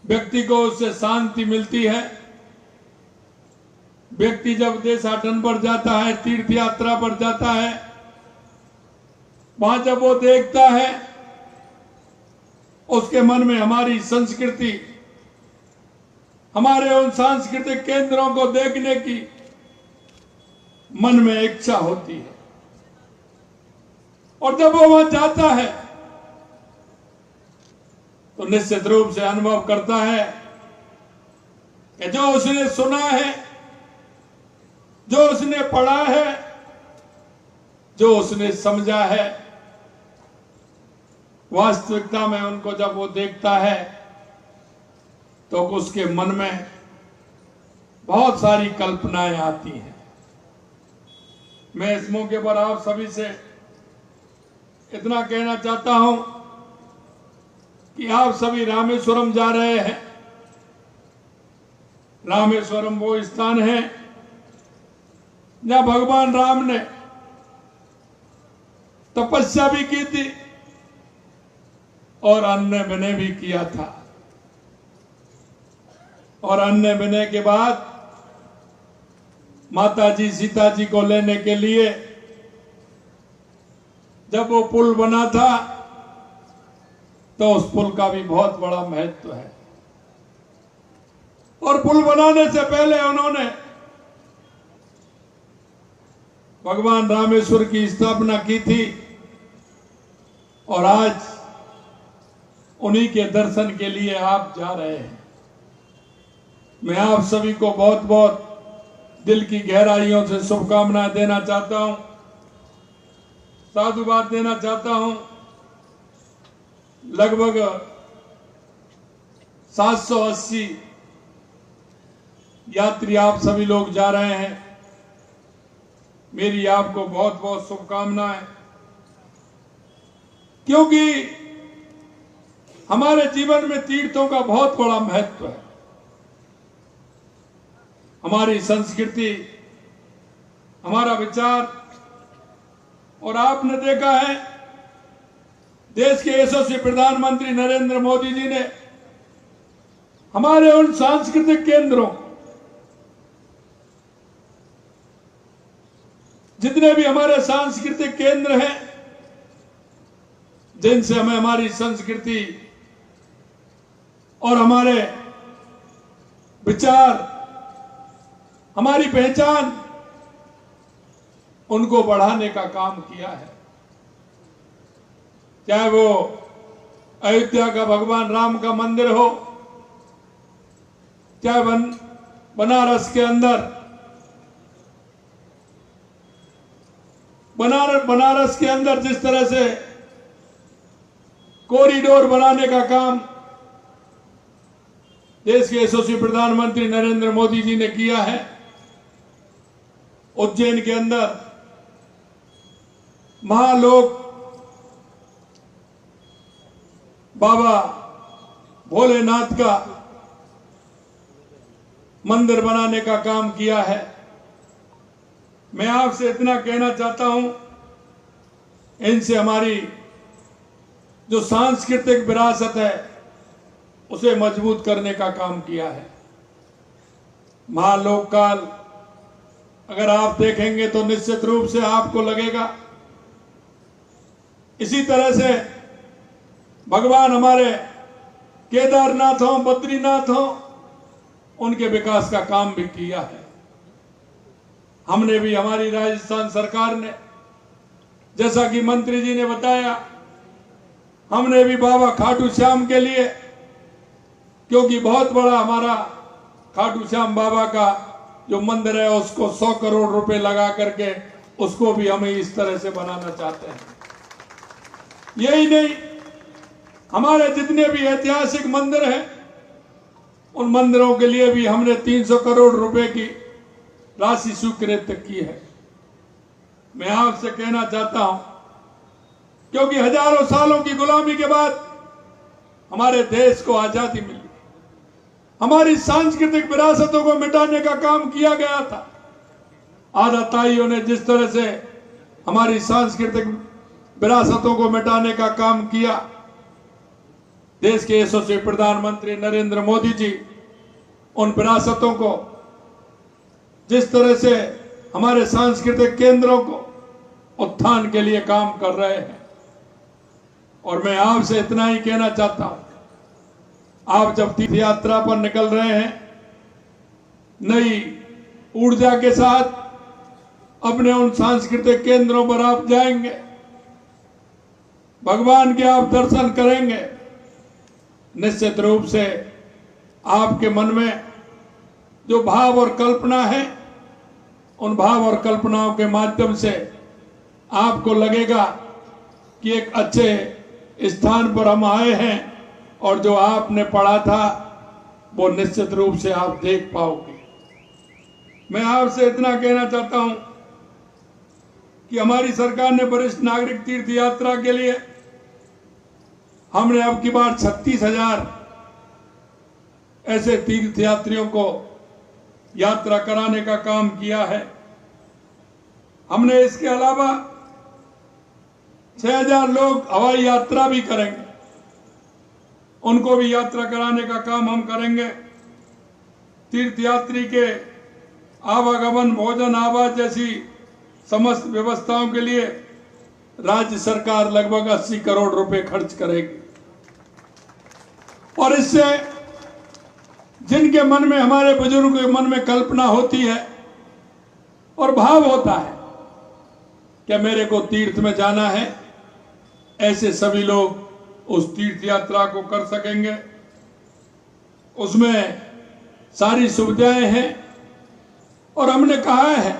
व्यक्ति को उससे शांति मिलती है। व्यक्ति जब देशाटन पर जाता है, तीर्थ यात्रा पर जाता है, वहां जब वो देखता है, उसके मन में हमारी संस्कृति, हमारे उन सांस्कृतिक केंद्रों को देखने की मन में इच्छा होती है। और जब वो वहां जाता है तो निश्चित रूप से अनुभव करता है कि जो उसने सुना है, जो उसने पढ़ा है, जो उसने समझा है, वास्तविकता में उनको जब वो देखता है तो उसके मन में बहुत सारी कल्पनाएं आती हैं। मैं इस मौके पर आप सभी से इतना कहना चाहता हूं कि आप सभी रामेश्वरम जा रहे हैं। रामेश्वरम वो स्थान है जहां भगवान राम ने तपस्या भी की थी और अन्य विनय भी किया था। और अन्य विनय के बाद माता जी सीता जी को लेने के लिए जब वो पुल बना था तो उस पुल का भी बहुत बड़ा महत्व है। और पुल बनाने से पहले उन्होंने भगवान रामेश्वर की स्थापना की थी और आज उन्हीं के दर्शन के लिए आप जा रहे हैं। मैं आप सभी को बहुत बहुत दिल की गहराइयों से शुभकामनाएं देना चाहता हूं, साधुवाद देना चाहता हूं। लगभग 780 यात्री आप सभी लोग जा रहे हैं। मेरी आपको बहुत बहुत शुभकामनाएं, क्योंकि हमारे जीवन में तीर्थों का बहुत बड़ा महत्व है। हमारी संस्कृति, हमारा विचार, और आपने देखा है देश के यशस्वी प्रधानमंत्री नरेंद्र मोदी जी ने हमारे उन सांस्कृतिक केंद्रों, जितने भी हमारे सांस्कृतिक केंद्र हैं, जिनसे हमें हमारी संस्कृति और हमारे विचार, हमारी पहचान, उनको बढ़ाने का काम किया है। चाहे वो अयोध्या का भगवान राम का मंदिर हो, चाहे बनारस के अंदर बनारस के अंदर जिस तरह से कॉरिडोर बनाने का काम देश के यशस्वी प्रधानमंत्री नरेंद्र मोदी जी ने किया है, उज्जैन के अंदर महालोक बाबा भोलेनाथ का मंदिर बनाने का काम किया है। मैं आपसे इतना कहना चाहता हूं, इनसे हमारी जो सांस्कृतिक विरासत है उसे मजबूत करने का काम किया है। महालोक काल अगर आप देखेंगे तो निश्चित रूप से आपको लगेगा, इसी तरह से भगवान हमारे केदारनाथ हो, बद्रीनाथ हो, उनके विकास का काम भी किया है। हमने भी, हमारी राजस्थान सरकार ने, जैसा कि मंत्री जी ने बताया, हमने भी बाबा खाटू श्याम के लिए, क्योंकि बहुत बड़ा हमारा खाटू श्याम बाबा का जो मंदिर है उसको 100 करोड़ रुपए लगा करके उसको भी हम इस तरह से बनाना चाहते हैं। यही नहीं, हमारे जितने भी ऐतिहासिक मंदिर हैं उन मंदिरों के लिए भी हमने 300 करोड़ रुपए की राशि स्वीकृत की है। मैं आपसे कहना चाहता हूं, क्योंकि हजारों सालों की गुलामी के बाद हमारे देश को आजादी मिली, हमारी सांस्कृतिक विरासतों को मिटाने का काम किया गया था। आदाताइयों ने जिस तरह से हमारी सांस्कृतिक विरासतों को मिटाने का काम किया, देश के यशस्वी प्रधानमंत्री नरेंद्र मोदी जी उन विरासतों को, जिस तरह से हमारे सांस्कृतिक केंद्रों को उत्थान के लिए काम कर रहे हैं। और मैं आपसे इतना ही कहना चाहता हूं, आप जब तीर्थ यात्रा पर निकल रहे हैं, नई ऊर्जा के साथ अपने उन सांस्कृतिक केंद्रों पर आप जाएंगे, भगवान के आप दर्शन करेंगे, निश्चित रूप से आपके मन में जो भाव और कल्पना है, उन भाव और कल्पनाओं के माध्यम से आपको लगेगा कि एक अच्छे स्थान पर हम आए हैं और जो आपने पढ़ा था वो निश्चित रूप से आप देख पाओगे। मैं आपसे इतना कहना चाहता हूं कि हमारी सरकार ने वरिष्ठ नागरिक तीर्थ यात्रा के लिए हमने अब की बार 36,000 ऐसे तीर्थयात्रियों को यात्रा कराने का काम किया है। हमने इसके अलावा 6,000 लोग हवाई यात्रा भी करेंगे, उनको भी यात्रा कराने का काम हम करेंगे। तीर्थयात्री के आवागमन, भोजन, आवास जैसी समस्त व्यवस्थाओं के लिए राज्य सरकार लगभग 80 करोड़ रुपए खर्च करेगी। और इससे जिनके मन में, हमारे बुजुर्गों के मन में कल्पना होती है और भाव होता है कि मेरे को तीर्थ में जाना है, ऐसे सभी लोग उस तीर्थ यात्रा को कर सकेंगे। उसमें सारी सुविधाएं हैं और हमने कहा है